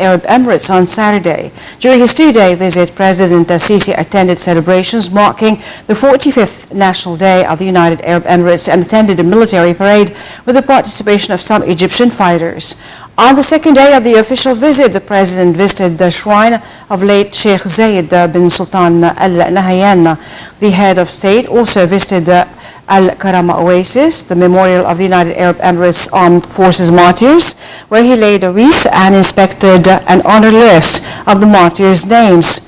Arab Emirates on Saturday. During his two-day visit, President Al.Sisi attended celebrations marking the 45th National Day of the United Arab Emirates and attended a military parade with the participation of some Egyptian fighters. On the second day of the official visit, the President visited the shrine of late Sheikh Zayed bin Sultan Al Nahyan. The head of state also visited Al-Karama Oasis, the memorial of the United Arab Emirates Armed Forces martyrs, where he laid a wreath and inspected an honor list of the martyrs' names.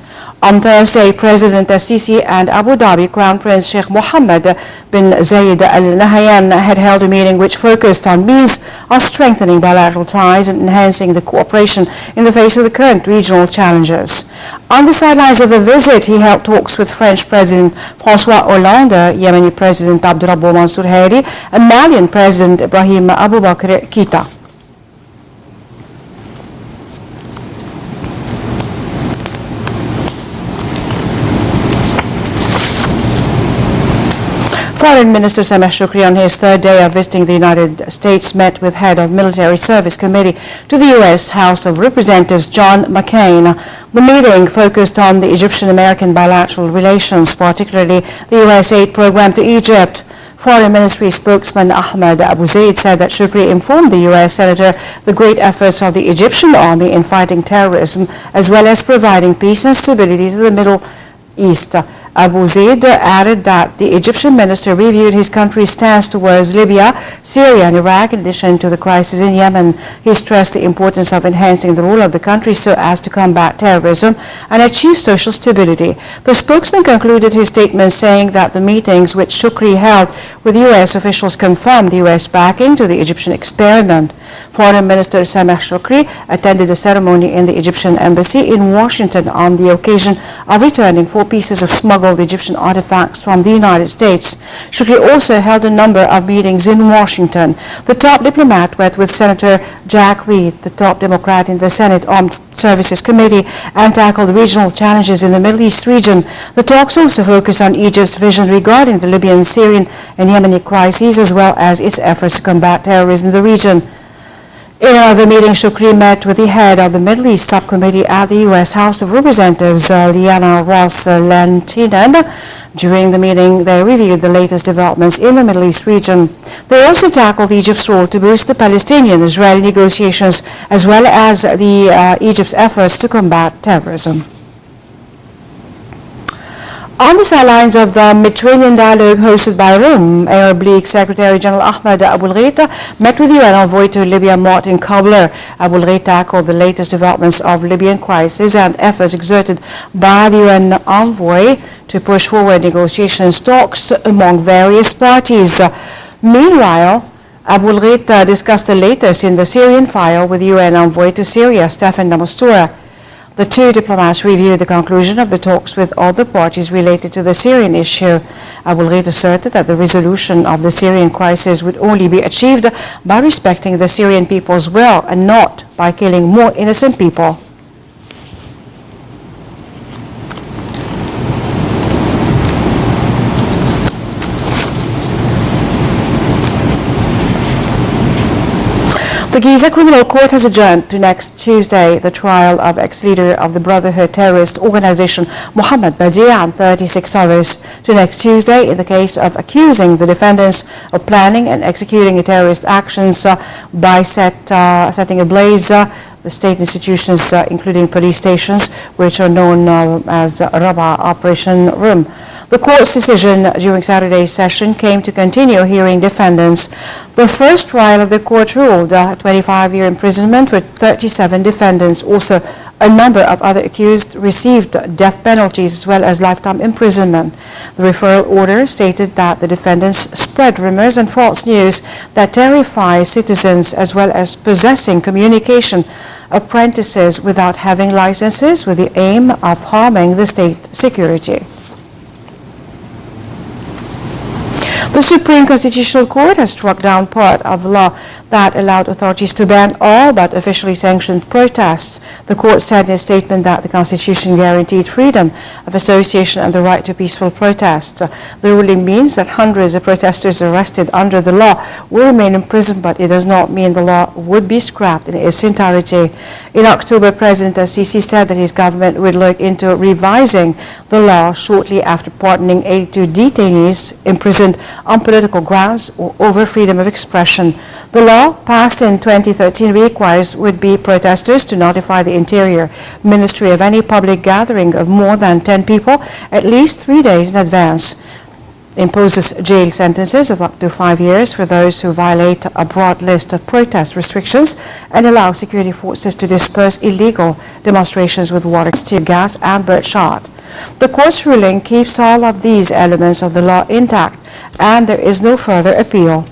On Thursday, President Al-Sisi and Abu Dhabi Crown Prince Sheikh Mohammed bin Zayed Al Nahyan had held a meeting which focused on means of strengthening bilateral ties and enhancing the cooperation in the face of the current regional challenges. On the sidelines of the visit, he held talks with French President François Hollande, Yemeni President Abdurrabbo Mansour Hadi, and Malian President Ibrahim Boubacar Keïta. Foreign Minister Sameh Shoukry, on his third day of visiting the United States, met with head of Military Service Committee to the U.S. House of Representatives John McCain. The meeting focused on the Egyptian-American bilateral relations, particularly the U.S. aid program to Egypt. Foreign Ministry spokesman Abou El Gheit said that Shoukry informed the U.S. Senator the great efforts of the Egyptian army in fighting terrorism, as well as providing peace and stability to the Middle East. Abou El Gheit added that the Egyptian minister reviewed his country's stance towards Libya, Syria and Iraq in addition to the crisis in Yemen. He stressed the importance of enhancing the role of the country so as to combat terrorism and achieve social stability. The spokesman concluded his statement saying that the meetings which Shoukry held with U.S. officials confirmed the U.S. backing to the Egyptian experiment. Foreign Minister Sameh Shoukry attended a ceremony in the Egyptian embassy in Washington on the occasion of returning 4 pieces of smuggled Egyptian artifacts from the United States. Shoukry also held a number of meetings in Washington. The top diplomat met with Senator Jack Reed, the top Democrat in the Senate Armed Services Committee, and tackled regional challenges in the Middle East region. The talks also focused on Egypt's vision regarding the Libyan, Syrian and Yemeni crises, as well as its efforts to combat terrorism in the region. In another meeting, Shoukry met with the head of the Middle East Subcommittee at the U.S. House of Representatives, Liana Ross-Lantinen. During the meeting, they reviewed the latest developments in the Middle East region. They also tackled Egypt's role to boost the Palestinian-Israeli negotiations, as well as Egypt's efforts to combat terrorism. On the sidelines of the Mediterranean dialogue hosted by Rome, Arab League Secretary General Abou El Gheit met with UN envoy to Libya Martin Kobler. Abou El Gheit tackled the latest developments of Libyan crisis and efforts exerted by the UN envoy to push forward negotiations talks among various parties. Meanwhile, Abou El Gheit discussed the latest in the Syrian file with UN envoy to Syria, Staffan de Mistura. The two diplomats reviewed the conclusion of the talks with other parties related to the Syrian issue. Abou El Gheit asserted that the resolution of the Syrian crisis would only be achieved by respecting the Syrian people's will and not by killing more innocent people. The Giza Criminal Court has adjourned to next Tuesday the trial of ex-leader of the Brotherhood terrorist organization Mohammed Badie and 36 others to next Tuesday in the case of accusing the defendants of planning and executing terrorist actions by setting ablaze the state institutions, including police stations, which are known as Rabaa Operation Room. The court's decision during Saturday's session came to continue hearing defendants. The first trial of the court ruled a 25-year imprisonment with 37 defendants. Also, a number of other accused received death penalties as well as lifetime imprisonment. The referral order stated that the defendants spread rumors and false news that terrify citizens, as well as possessing communication apprentices without having licenses with the aim of harming the state security. The Supreme Constitutional Court has struck down part of law that allowed authorities to ban all but officially sanctioned protests. The court said in a statement that the Constitution guaranteed freedom of association and the right to peaceful protest. The ruling means that hundreds of protesters arrested under the law will remain in prison, but it does not mean the law would be scrapped in its entirety. In October, President Al-Sisi said that his government would look into revising the law shortly after pardoning 82 detainees imprisoned on political grounds or over freedom of expression. The law, passed in 2013, requires would-be protesters to notify the Interior Ministry of any public gathering of more than 10 people at least 3 days in advance. Imposes jail sentences of up to 5 years for those who violate a broad list of protest restrictions and allow security forces to disperse illegal demonstrations with water, tear gas and birdshot. The court's ruling keeps all of these elements of the law intact, and there is no further appeal.